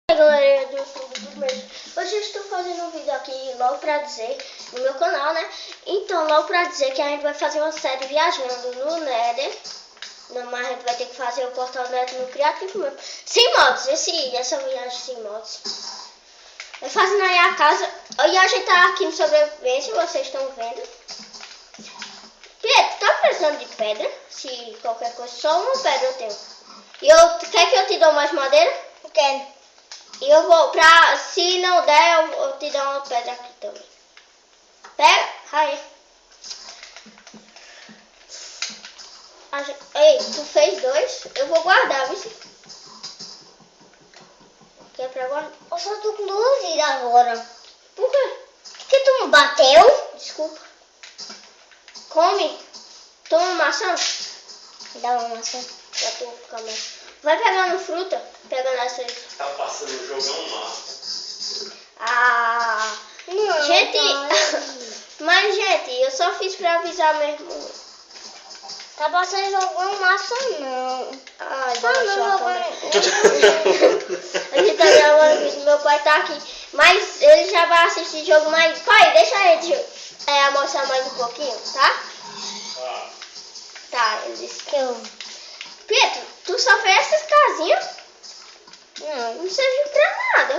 E aí galera do YouTube dos meus, hoje eu estou fazendo um vídeo aqui logo pra dizer no meu canal, né? Então logo pra dizer que a gente vai fazer uma série viajando no Nether. Mas a gente vai ter que fazer o portal Nether no Criativo mesmo, sem mods, essa viagem sem mods. Vai fazendo aí a casa, e a gente tá aqui no sobrevivência, vocês estão vendo. Pietro, tá precisando de pedra? Se qualquer coisa, só uma pedra eu tenho. E quer que eu te dou mais madeira? Quero. E eu vou se não der, eu te dou uma pedra aqui também. Pega, aí. Ei, tu fez 2, eu vou guardar, viu? Que é pra guardar. Eu só tô com 2 vidas agora. Por quê? Porque tu me bateu? Desculpa. Come. Toma maçã. Dá uma maçã. Pra tu ficar mais. Vai pegando fruta. Pegando essas. Tá passando o jogão massa. Não, gente. Mas, gente, eu só fiz pra avisar mesmo. Tá passando jogando massa não. Ai, Tá a gente tá gravando vídeo, meu pai tá aqui. Mas ele já vai assistir jogo mais. Pai, deixa ele mostrar mais um pouquinho, tá? Tá, ele disse que eu... Pietro, tu só fez essas casinhas? Não serve pra nada.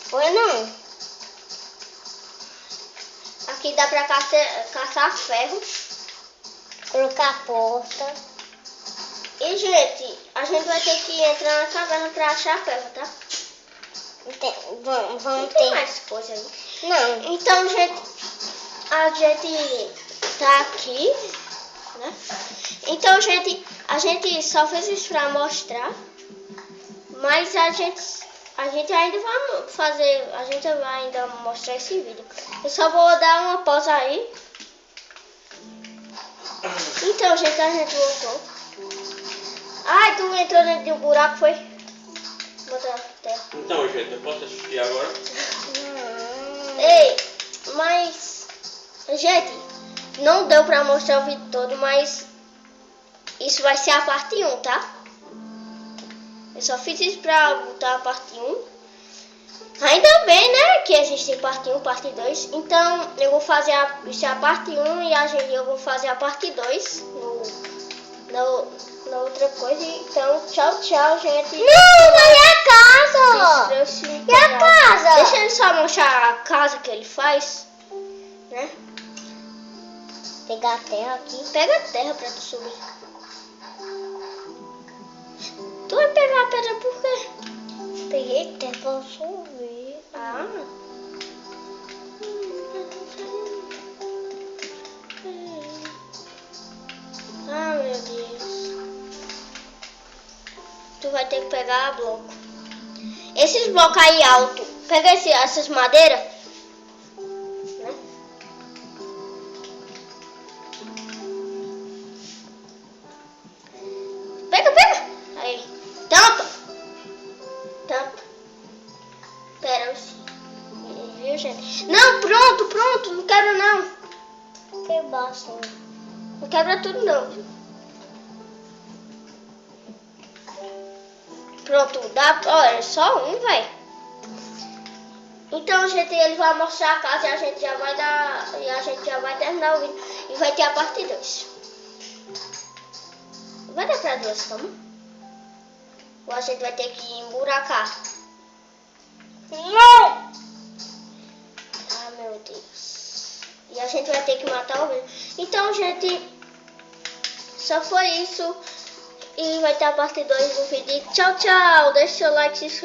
Foi não. Aqui dá pra caçar ferro. Colocar porta. E, gente, a gente vai ter que entrar na caverna pra achar ferro, tá? Vamos Não ter. tem mais coisa aí. Não. Então, gente, a gente tá aqui, né? Então, gente, a gente só fez isso pra mostrar. Mas a gente ainda vai fazer, a gente vai ainda mostrar esse vídeo. Eu só vou dar uma pausa aí. Então, gente, a gente voltou. Ai, tu entrou dentro de um buraco, foi? Bota a terra. Então, gente, eu posso assistir agora? Ei, mas... Gente, não deu pra mostrar o vídeo todo, mas... Isso vai ser a parte 1, tá? Eu só fiz isso pra botar a parte 1. Ainda bem, né? Que existe parte 1, parte 2. Então, eu vou fazer a parte 1 e eu vou fazer a parte 2 na outra coisa. Então, tchau, gente. Não, mas é a casa. E a casa? Deixa ele só mostrar a casa que ele faz, né? Pegar a terra aqui. Pega a terra pra tu subir. Tu vai pegar a pedra por quê? Peguei terra pra subir. Meu Deus. Tu vai ter que pegar bloco. Esses blocos aí alto. Pega essas madeiras. Né? Pega. Aí. Tampa. Pera. Viu, gente? Não, pronto. Não quebra não. Que basta. Não quebra tudo não, viu? Pronto, olha, só um, velho. Então, gente, ele vai mostrar a casa e a gente já vai terminar o vídeo. E vai ter a parte 2. Vai dar pra 2 camas? Ou a gente vai ter que emburacar? Não! Meu Deus. E a gente vai ter que matar o vídeo. Então, gente, só foi isso. E vai ter a parte 2 do vídeo. Tchau. Deixa seu like, se inscreva.